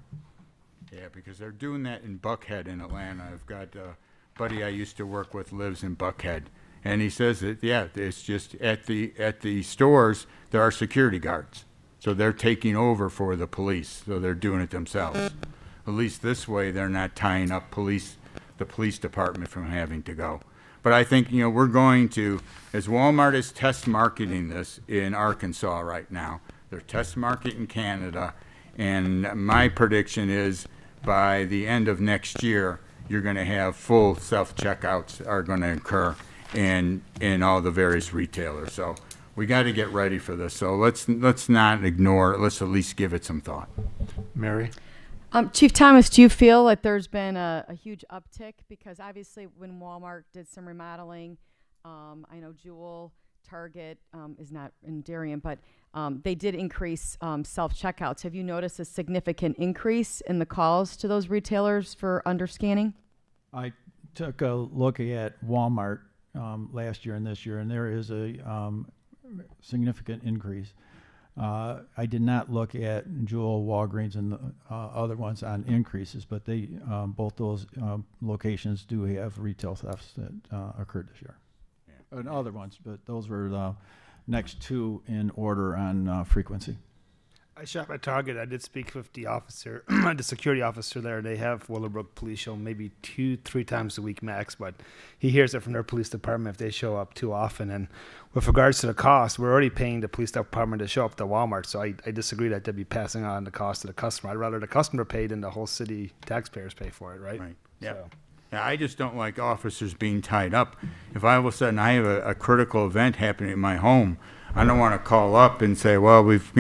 Yeah, because they're doing that in Buckhead in Atlanta. I've got a buddy I used to work with lives in Buckhead, and he says that, yeah, it's just at the stores there are security guards, so they're taking over for the police, so they're doing it themselves. At least this way, they're not tying up the police department from having to go. But I think, you know, we're going to, as Walmart is test marketing this in Arkansas right now, they're test marketing Canada, and my prediction is by the end of next year, you're going to have full self-checkouts are going to occur in all the various retailers. So we got to get ready for this. So let's not ignore it. Let's at least give it some thought. Mary? Chief Thomas, do you feel that there's been a huge uptick? Because obviously when Walmart did some remodeling, I know Jewel, Target is not in Darien, but they did increase self-checkouts. Have you noticed a significant increase in the calls to those retailers for underscanning? I took a look at Walmart last year and this year, and there is a significant increase. I did not look at Jewel, Walgreens, and the other ones on increases, but they both those locations do have retail thefts that occurred this year. Yeah. And other ones, but those were the next two in order on frequency. I shop at Target. I did speak with the officer, the security officer there. They have Willowbrook Police show maybe 2-3 times a week max, but he hears it from their police department if they show up too often. And with regards to the cost, we're already paying the police department to show up to Walmart, so I disagree that they'd be passing on the cost to the customer. I'd rather the customer pay than the whole city taxpayers pay for it, right? Right. Yeah. So. Yeah, I just don't like officers being tied up. If all of a sudden I have a critical event happening in my home, I don't want to call up and say, well, we've,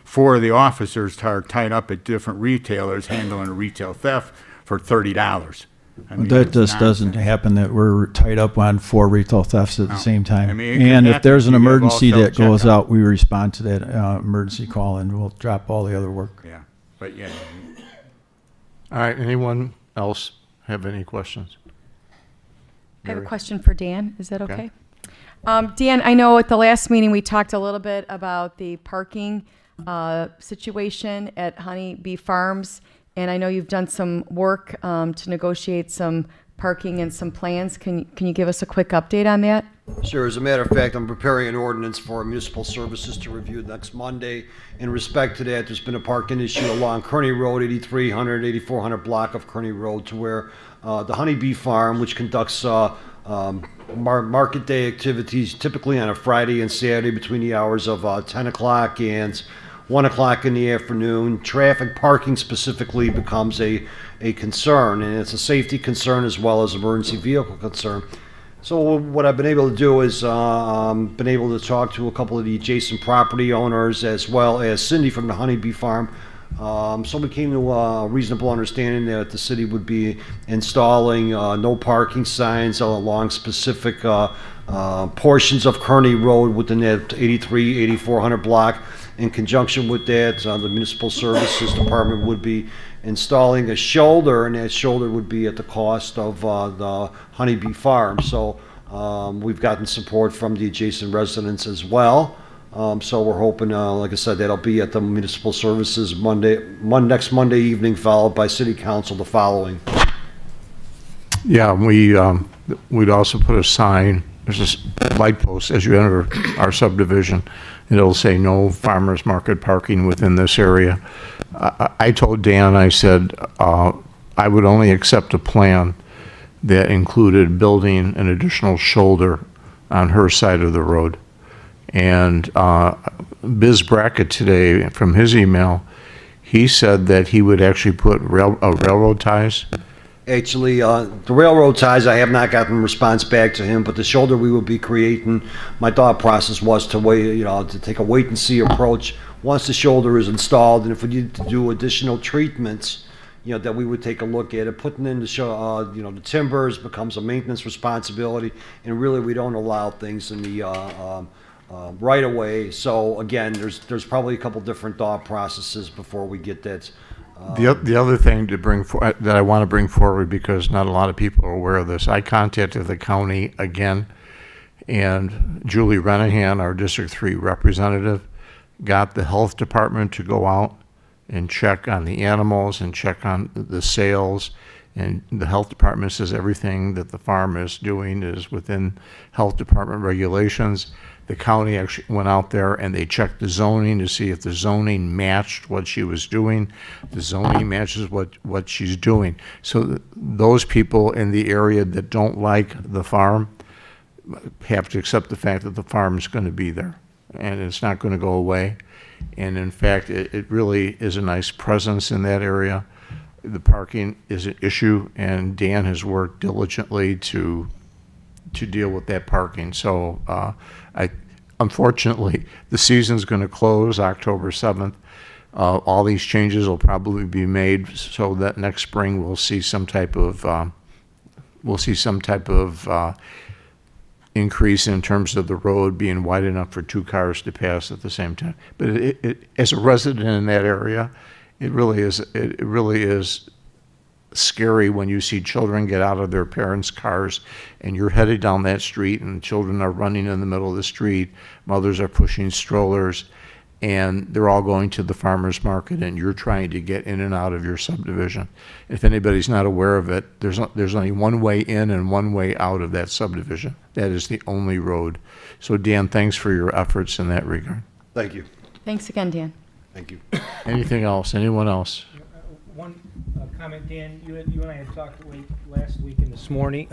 4 of the officers are tied up at different retailers handling a retail theft for $30. I mean, That it's just doesn't nonsense. happen, that we're tied up on 4 retail thefts at the No. same time. I mean, it could And if happen there's if an you have all emergency that goes self-checkout. out, we respond to that emergency call, and we'll drop all the other work. Yeah, but yeah. All right, anyone else have any questions? I have a Mary? question for Dan. Is that Okay. okay? Dan, I know at the last meeting we talked a little bit about the parking situation at Honey Bee Farms, and I know you've done some work to negotiate some parking and some plans. Can you give us a quick update on that? Sure. As a matter of fact, I'm preparing an ordinance for municipal services to review next Monday. In respect to that, there's been a parking issue along Kearney Road, 8300, 8400 block of Kearney Road, to where the Honey Bee Farm, which conducts market day activities typically on a Friday and Saturday between the hours of 10 o'clock and 1 o'clock in the afternoon. Traffic parking specifically becomes a concern, and it's a safety concern as well as emergency vehicle concern. So what I've been able to do is been able to talk to a couple of the adjacent property owners as well as Cindy from the Honey Bee Farm. So we came to a reasonable understanding that the city would be installing no parking signs along specific portions of Kearney Road within that 8400 block. In conjunction with that, the Municipal Services Department would be installing a shoulder, and that shoulder would be at the cost of the Honey Bee Farm. So we've gotten support from the adjacent residents as well. So we're hoping, like I said, that'll be at the Municipal Services next Monday evening, followed by City Council the following. Yeah, we'd also put a sign, there's a light post as you enter our subdivision, and it'll say no farmers market parking within this area. I told Dan, I said, I would only accept a plan that included building an additional shoulder on her side of the road. And Biz Brackett today, from his email, he said that he would actually put railroad ties. Actually, the railroad ties, I have not gotten a response back to him, but the shoulder we will be creating, my thought process was to wait, to take a wait and see approach once the shoulder is installed, and if we need to do additional treatments, that we would take a look at it. Putting in the timbers becomes a maintenance responsibility, and really we don't allow things in the right away. So again, there's probably a couple different thought processes before we get that. The other thing that I want to bring forward, because not a lot of people are aware of this, I contacted the county again, and Julie Renahan, our District 3 representative, got the health department to go out and check on the animals and check on the sales. And the health department says everything that the farm is doing is within health department regulations. The county actually went out there and they checked the zoning to see if the zoning matched what she was doing. The zoning matches what she's doing. So those people in the area that don't like the farm have to accept the fact that the farm is going to be there and it's not going to go away. And in fact, it really is a nice presence in that area. the parking is an issue, and Dan has worked diligently to deal with that parking. So unfortunately, the season's going to close October 7th. All these changes will probably be made so that next spring we'll see some type of increase in terms of the road being wide enough for two cars to pass at the same time. But as a resident in that area, it really is scary when you see children get out of their parents' cars and you're headed down that street and children are running in the middle of the street, mothers are pushing strollers, and they're all going to the farmer's market, and you're trying to get in and out of your subdivision. If anybody's not aware of it, there's only one way in and one way out of that subdivision. That is the only road. So Dan, thanks for your efforts in that regard. Thank you. Thanks again, Dan. Thank you. Anything else? Anyone else? One comment, Dan, you and I had talked last week and this morning,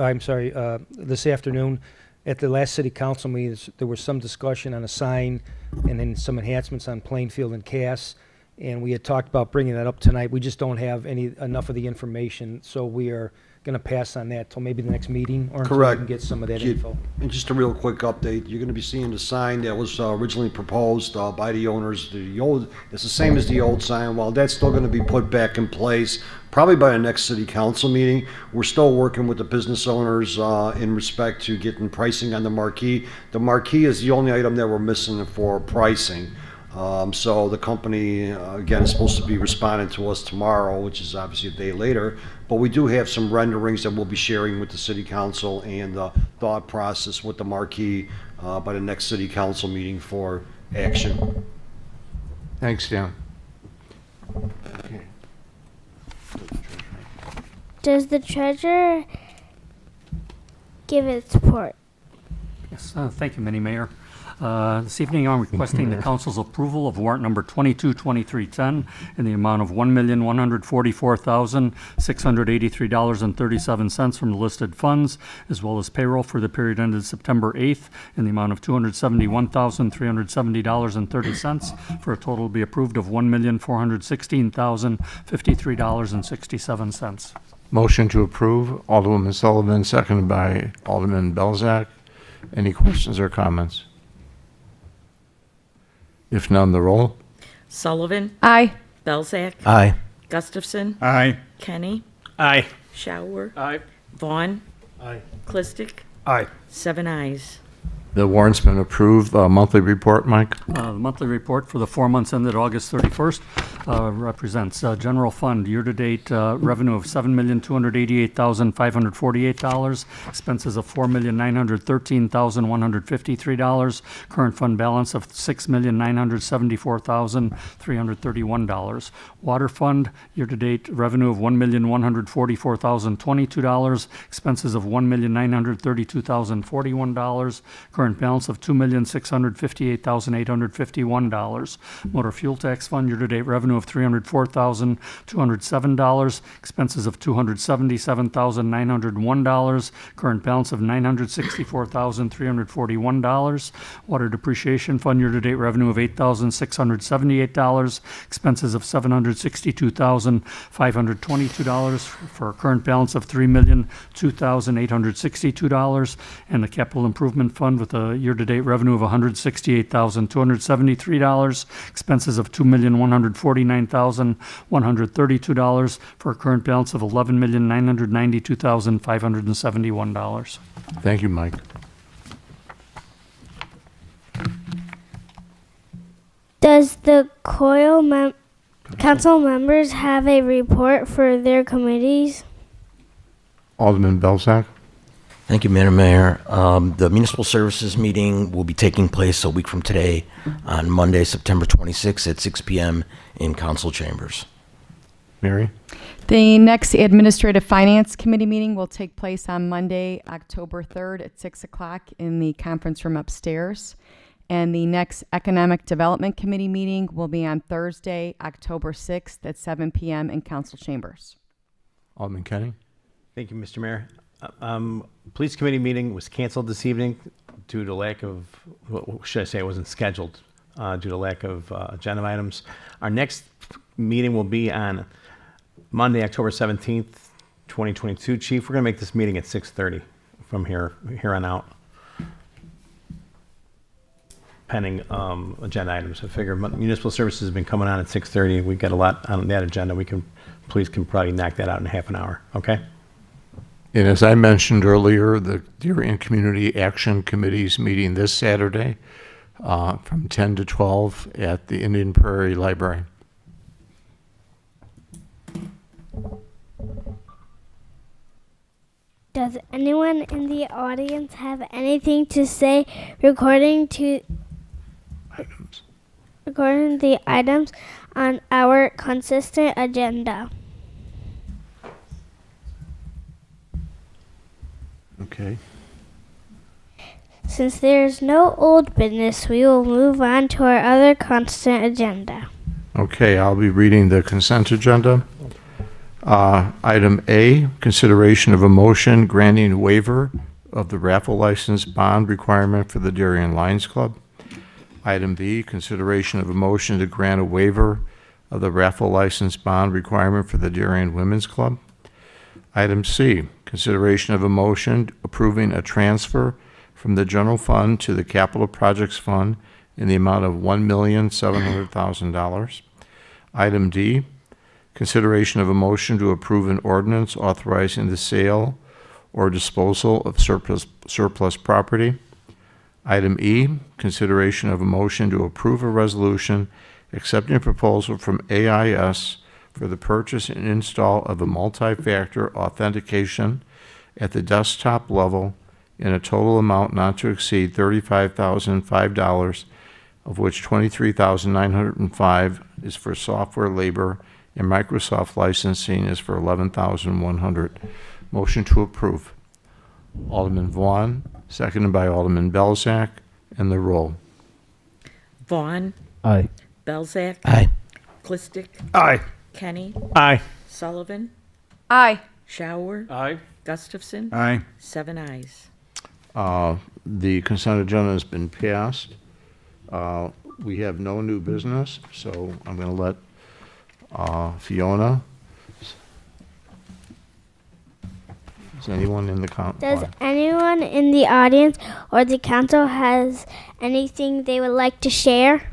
this afternoon, at the last city council meeting, there was some discussion on a sign and then some enhancements on Plainfield and Cass, and we had talked about bringing that up tonight. We just don't have enough of the information, so we are going to pass on that till maybe the next meeting, or until we Correct. can get some of that Kid- info. And just a real quick update, you're going to be seeing the sign that was originally proposed by the owners. It's the same as the old sign. While that's still going to be put back in place, probably by the next city council meeting, we're still working with the business owners in respect to getting pricing on the marquee. The marquee is the only item that we're missing for pricing. So the company, again, is supposed to be responding to us tomorrow, which is obviously a day later. But we do have some renderings that we'll be sharing with the city council and the thought process with the marquee by the next city council meeting for action. Thanks, Dan. Okay. Does the treasurer give its report? Yes, thank you, Mini Mayor. This evening, I'm requesting the council's approval of warrant number 222310 in the amount of $1,144,683.37 from the listed funds, as well as payroll for the period ended September 8th in the amount of $271,370.30, for a total to be approved of $1,416,053.67. Motion to approve, Alderwoman Sullivan, seconded by Alderman Belzak. Any questions or comments? If none, the roll. Sullivan, Aye. Belzak, Aye. Gustafson, Aye. Kenny, Aye. Shower, Aye. Vaughn, Aye. Clistic, Aye. 7 ayes. The warrant's been approved. Monthly report, Mike? The monthly report for the 4 months ended August 31st represents general fund year-to-date revenue of $7,288,548, expenses of $4,913,153, current fund balance of $6,974,331. Water fund year-to-date revenue of $1,144,022, expenses of $1,932,041, current balance of $2,658,851. Motor fuel tax fund year-to-date revenue of $304,207, expenses of $277,901, current balance of $964,341. Water depreciation fund year-to-date revenue of $8,678, expenses of $762,522, for a current balance of $3,002,862, and the capital improvement fund with a year-to-date revenue of $168,273, expenses of $2,149,132, for a current balance of $11,992,571. Thank you, Mike. Does the council members have a report for their committees? Alderman Belzak? Thank you, Madam Mayor. The municipal services meeting will be taking place a week from today on Monday, September 26th at 6 p.m. in council chambers. Mary? The next Administrative Finance Committee meeting will take place on Monday, October 3rd at 6 o'clock in the conference room upstairs. And the next Economic Development Committee meeting will be on Thursday, October 6th at 7 p.m. in council chambers. Alderman Kenny? Thank you, Mr. Mayor. Police committee meeting was canceled this evening due to lack of, what should I say, it wasn't scheduled due to lack of agenda items. Our next meeting will be on Monday, October 17th, 2022. Chief, we're going to make this meeting at 6:30 from here on out, pending agenda items. I figure municipal services has been coming on at 6:30. We've got a lot on that agenda. We can probably knock that out in half an hour. Okay? And as I mentioned earlier, the Darien Community Action Committee's meeting this Saturday from 10 to 12 at the Indian Prairie Library. Does anyone in the audience have anything to say regarding the items on our consistent agenda? Okay. Since there is no old business, we will move on to our other constant agenda. Okay, I'll be reading the consent agenda. Item A, consideration of a motion granting waiver of the raffle license bond requirement for the Darien Lions Club. Item B, consideration of a motion to grant a waiver of the raffle license bond requirement for the Darien Women's Club. Item C, consideration of a motion approving a transfer from the general fund to the capital projects fund in the amount of $1,700,000. Item D, consideration of a motion to approve an ordinance authorizing the sale or disposal of surplus property. Item E, consideration of a motion to approve a resolution accepting a proposal from AIS for the purchase and install of a multi-factor authentication at the desktop level in a total amount not to exceed $35,005, of which $23,905 is for software labor and Microsoft licensing is for $11,100. Motion to approve. Alderman Vaughn, seconded by Alderman Belzak, and the roll. Vaughn. Aye. Belzak. Aye. Clistic. Aye. Kenny. Aye. Sullivan. Aye. Shower. Aye. Gustafson. Aye. 7 ayes. The consent agenda has been passed. We have no new business, so I'm going to let Fiona. Is anyone in the Does anyone in the audience or the council has anything they would like to share?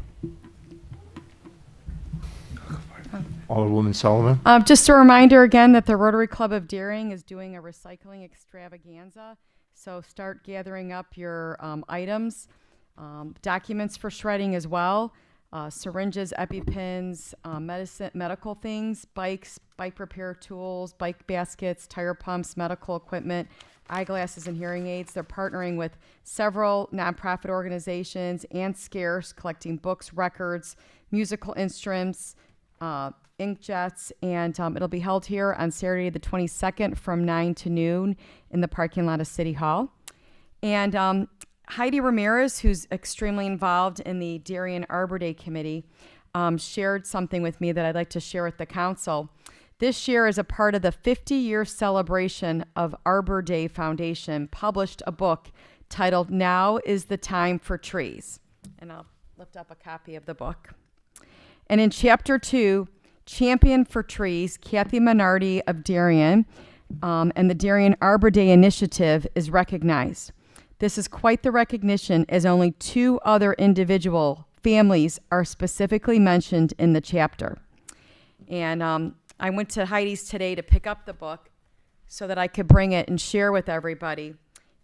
Alderwoman Sullivan? Just a reminder again that the Rotary Club of Darien is doing a recycling extravaganza. So start gathering up your items, documents for shredding as well, syringes, EpiPens, medical things, bikes, bike repair tools, bike baskets, tire pumps, medical equipment, eyeglasses and hearing aids. They're partnering with several nonprofit organizations and Scarce, collecting books, records, musical instruments, inkjets, and it'll be held here on Saturday the 22nd from 9 to noon in the parking lot of City Hall. And Heidi Ramirez, who's extremely involved in the Darien Arbor Day Committee, shared something with me that I'd like to share with the council. This year, as a part of the 50-year celebration of Arbor Day Foundation, published a book titled Now is the Time for Trees. And I'll lift up a copy of the book. And in Chapter 2, Champion for Trees, Kathy Minardi of Darien and the Darien Arbor Day Initiative is recognized. This is quite the recognition, as only 2 other individual families are specifically mentioned in the chapter. And I went to Heidi's today to pick up the book so that I could bring it and share with everybody.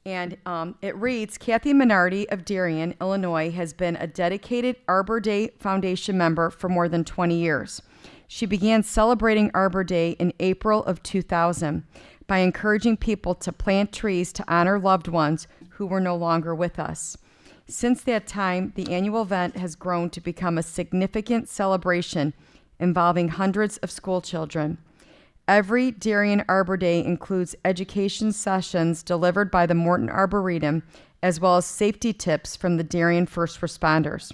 And it reads, Kathy Minardi of Darien, Illinois, has been a dedicated Arbor Day Foundation member for more than 20 years. She began celebrating Arbor Day in April of 2000 by encouraging people to plant trees to honor loved ones who were no longer with us. Since that time, the annual event has grown to become a significant celebration involving hundreds of school children. Every Darien Arbor Day includes education sessions delivered by the Morton Arboretum, as well as safety tips from the Darien first responders.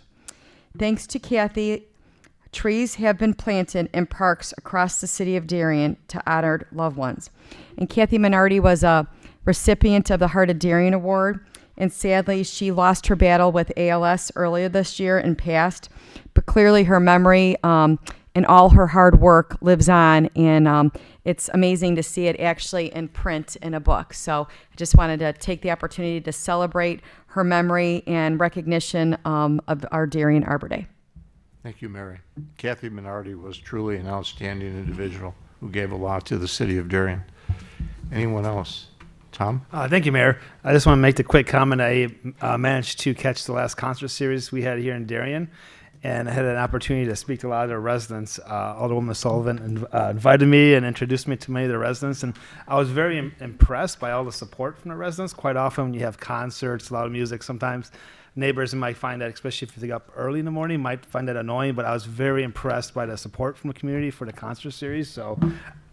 Thanks to Kathy, trees have been planted in parks across the city of Darien to honor loved ones. And Kathy Minardi was a recipient of the Heart of Darien Award, and sadly, she lost her battle with ALS earlier this year and passed. But clearly, her memory and all her hard work lives on, and it's amazing to see it actually in print in a book. So I just wanted to take the opportunity to celebrate her memory and recognition of our Darien Arbor Day. Thank you, Mary. Kathy Minardi was truly an outstanding individual who gave a lot to the city of Darien. Anyone else? Tom? Thank you, Mayor. I just want to make the quick comment. I managed to catch the last concert series we had here in Darien, and I had an opportunity to speak to a lot of their residents. Alderwoman Sullivan invited me and introduced me to many of the residents, and I was very impressed by all the support from the residents. Quite often when you have concerts, a lot of music, sometimes neighbors might find that, especially if you get up early in the morning, might find that annoying, but I was very impressed by the support from the community for the concert series. So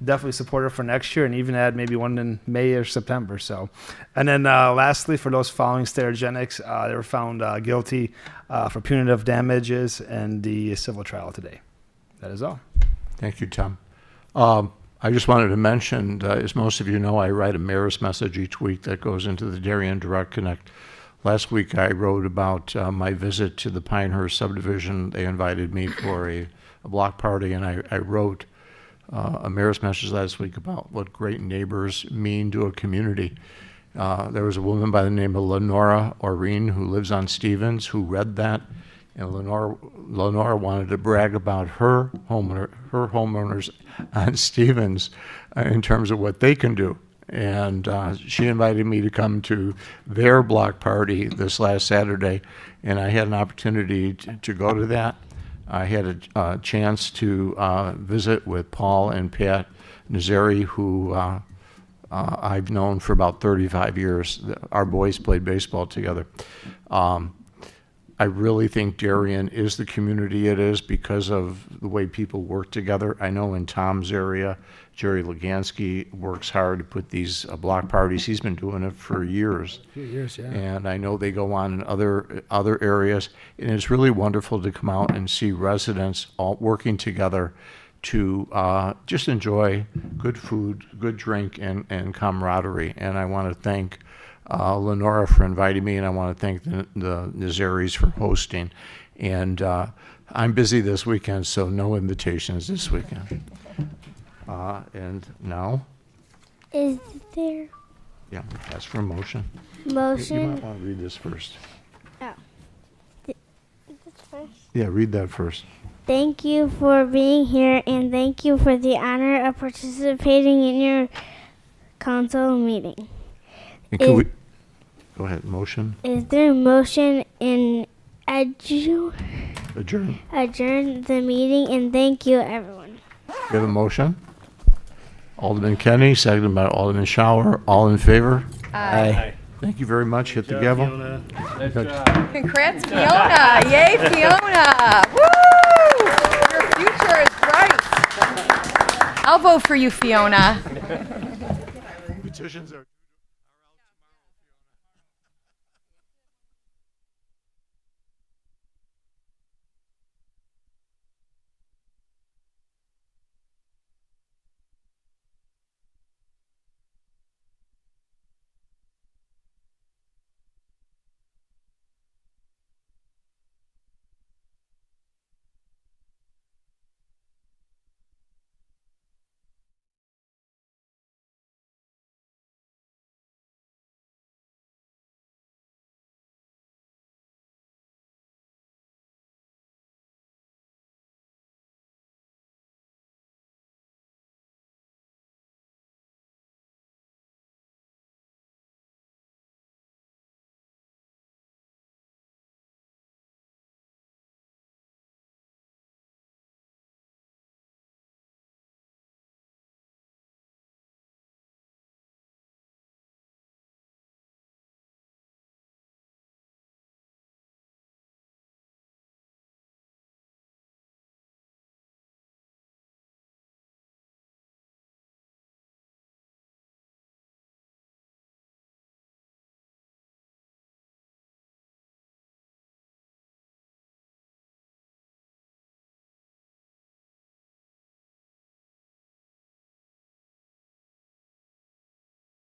definitely support it for next year, and even add maybe one in May or September. So, and then lastly, for those following Sterigenics, they were found guilty for punitive damages and the civil trial today. That is all. Thank you, Tom. I just wanted to mention, as most of you know, I write a mayor's message each week that goes into the Darien Direct Connect. Last week I wrote about my visit to the Pinehurst subdivision. They invited me for a block party, and I wrote a mayor's message last week about what great neighbors mean to a community. There was a woman by the name of Lenora Oreen who lives on Stevens who read that, and Lenora wanted to brag about her homeowners on Stevens in terms of what they can do. And she invited me to come to their block party this last Saturday, and I had an opportunity to go to that. I had a chance to visit with Paul and Pat Nazari, who I've known for about 35 years. Our boys played baseball together. I really think Darien is the community it is because of the way people work together. I know in Tom's area, Jerry Legansky works hard to put these block parties. He's been doing it for years. A few years, yeah. And I know they go on in other areas. And it's really wonderful to come out and see residents all working together to just enjoy good food, good drink, and camaraderie. And I want to thank Lenora for inviting me, and I want to thank the Nazaris for hosting. And I'm busy this weekend, so no invitations this weekend. And now? Is there Yeah, ask for a motion. motion? You might want to read this first. Oh. This first. Yeah, read that first. Thank you for being here, and thank you for the honor of participating in your council meeting. And can we, go ahead, motion, Is there a motion in adjourn adjourn. the meeting? And thank you, everyone. We have a motion. Alderman Kenny, seconded by Alderman Shower. All in favor? Aye. Thank you very much. Hit the gavel. Congrats, Fiona! Yay, Fiona! Woo! Your future is bright. I'll vote for you, Fiona. Petitions are.